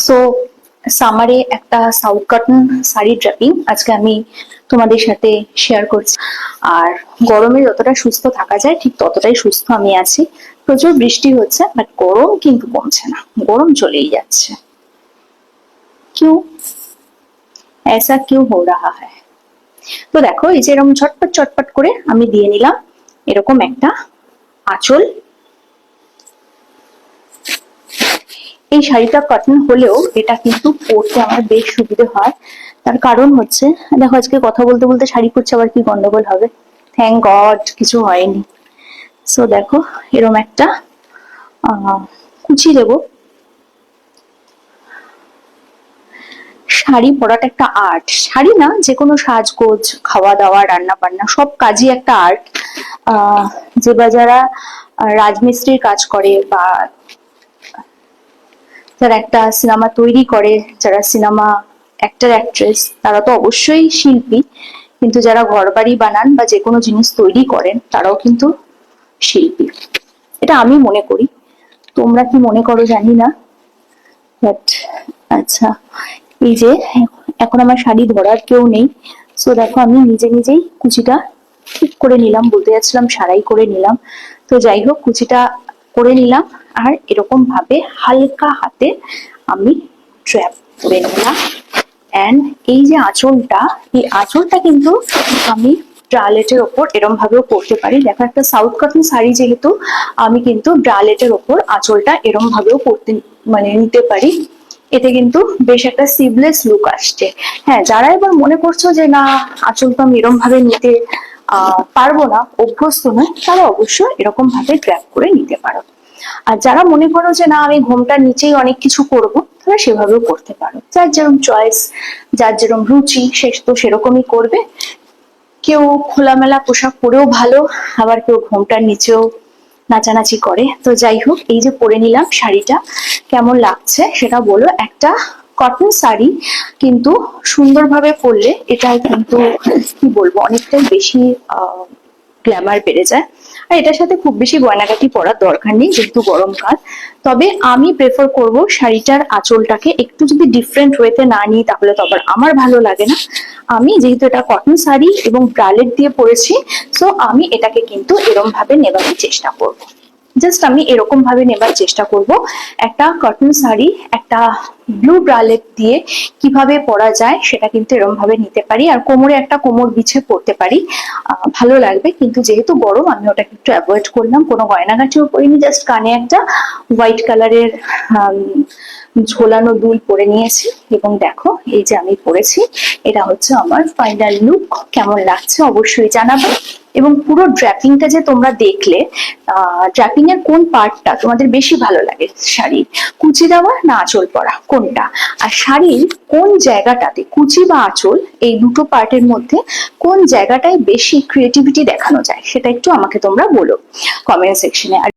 So সামারে একটা south cotton sari draping আজকে আমি তোমাদের সাথে শেয়ার করছি। আর গরমে যতটা সুস্থ থাকা যায় ঠিক ততটাই সুস্থ আমি আছি। প্রচুর বৃষ্টি হচ্ছে, বাট গরম কিন্তু কমছে না, গরম চলেই যাচ্ছে। क्यों ऐसा क्यों हो रहा है? তো দেখো, এই যে এরকম ঝটপট চটপট করে আমি দিয়ে নিলাম এরকম একটা আঁচল। এই শাড়িটা কটন হলেও এটা কিন্তু পরতে আমার বেশ সুবিধে হয়। তার কারণ হচ্ছে, দেখো আজকে কথা বলতে বলতে শাড়ি পরছে, আবার কি গন্ডগোল হবে? থ্যাংক গড কিছু হয়নি। সো দেখো, এরকম একটা কুচি দেবো। শাড়ি পরাটা একটা আর্ট, শাড়ি না, যে কোনো সাজগোজ, খাওয়া দাওয়া, রান্না বান্না সব কাজই একটা আর্ট। যে বা যারা রাজমিস্ত্রির কাজ করে, বা যারা একটা সিনেমা তৈরি করে, যারা সিনেমা অ্যাক্টর অ্যাক্ট্রেস, তারা তো অবশ্যই শিল্পী। কিন্তু যারা ঘর বাড়ি বানান বা যে কোনো জিনিস তৈরি করেন, তারাও কিন্তু শিল্পী। এটা আমি মনে করি, তোমরা কি মনে করো জানি না। বাট আচ্ছা, এই যে এখন আমার শাড়ি ধরার কেউ নেই, সো দেখো আমি নিজে নিজেই কুচিটা ঠিক করে নিলাম, বলতে যাচ্ছিলাম সারাই করে নিলাম। তো যাই হোক, কুচিটা করে নিলাম, আর এরকম ভাবে হালকা হাতে আমি ট্র্যাপ করে নিলাম। এন্ড এই যে আঁচলটা, এই আঁচলটা কিন্তু আমি ব্রালেটের ওপর এরকম ভাবেও পরতে পারি। দেখো, একটা সাউথ কটন শাড়ি যেহেতু, আমি কিন্তু ব্রালেটের ওপর আঁচলটা এরকম ভাবেও পরতে নিতে পারি। এতে কিন্তু বেশ একটা সিভলেস লুক আসছে। হ্যাঁ, যারা এবার মনে করছো যে না, আঁচল তো আমি এরকম ভাবে নিতে পারবো না, অভ্যস্ত নয়, তারা অবশ্যই এরকম ভাবে গ্র্যাব করে নিতে পারো। আর যারা মনে করো যে না, আমি ঘোমটার নিচেই অনেক কিছু করবো, তারা সেভাবেও করতে পারো। যার যেরকম চয়েস, যার যেরকম রুচি, সে তো সেরকমই করবে। কেউ খোলামেলা পোশাক পরেও ভালো, আবার কেউ ঘোমটার নিচেও নাচানাচি করে। তো যাই হোক, এই যে পরে নিলাম শাড়িটা, কেমন লাগছে সেটা বলো। একটা কটন শাড়ি কিন্তু সুন্দরভাবে পরলে এটা কিন্তু কি বলবো, অনেকটাই বেশি গ্ল্যামার বেড়ে যায়। আর এটার সাথে খুব বেশি গয়নাগাটি পরার দরকার নেই, যেহেতু গরমকাল। তবে আমি প্রেফার করব শাড়িটার আঁচলটাকে একটু যদি ডিফারেন্ট ওয়েতে না নিই, তাহলে তো আবার আমার ভালো লাগে না। আমি যেহেতু এটা কটন শাড়ি এবং ব্রালেট দিয়ে পরেছি, সো আমি এটাকে কিন্তু এরকম ভাবে নেবার চেষ্টা করব। জাস্ট আমি এরকম ভাবে নেবার চেষ্টা করব। একটা কটন শাড়ি একটা ব্লু ব্রালেট দিয়ে কিভাবে পরা যায় সেটা কিন্তু এরকম ভাবে নিতে পারি, আর কোমরে একটা কোমর বিছে পরতে পারি, ভালো লাগবে। কিন্তু যেহেতু গরম, আমি ওটাকে একটু অ্যাভয়েড করলাম। কোনো গয়নাগাটিও পরিনি, জাস্ট কানে একটা হোয়াইট কালারের ঝোলানো দুল পরে নিয়েছি। এবং দেখো, এই যে আমি পরেছি, এটা হচ্ছে আমার ফাইনাল লুক। কেমন লাগছে অবশ্যই জানাবে। এবং পুরো ড্র্যাপিংটা যে তোমরা দেখলে, ড্র্যাপিং এর কোন পার্টটা তোমাদের বেশি ভালো লাগে? শাড়ির কুচি দেওয়া না আঁচল পরা, কোনটা? আর শাড়ির কোন জায়গাটাতে, কুচি বা আঁচল, এই দুটো পার্টের মধ্যে কোন জায়গাটায় বেশি ক্রিয়েটিভিটি দেখানো যায়, সেটা একটু আমাকে তোমরা বলো কমেন্ট সেকশনে।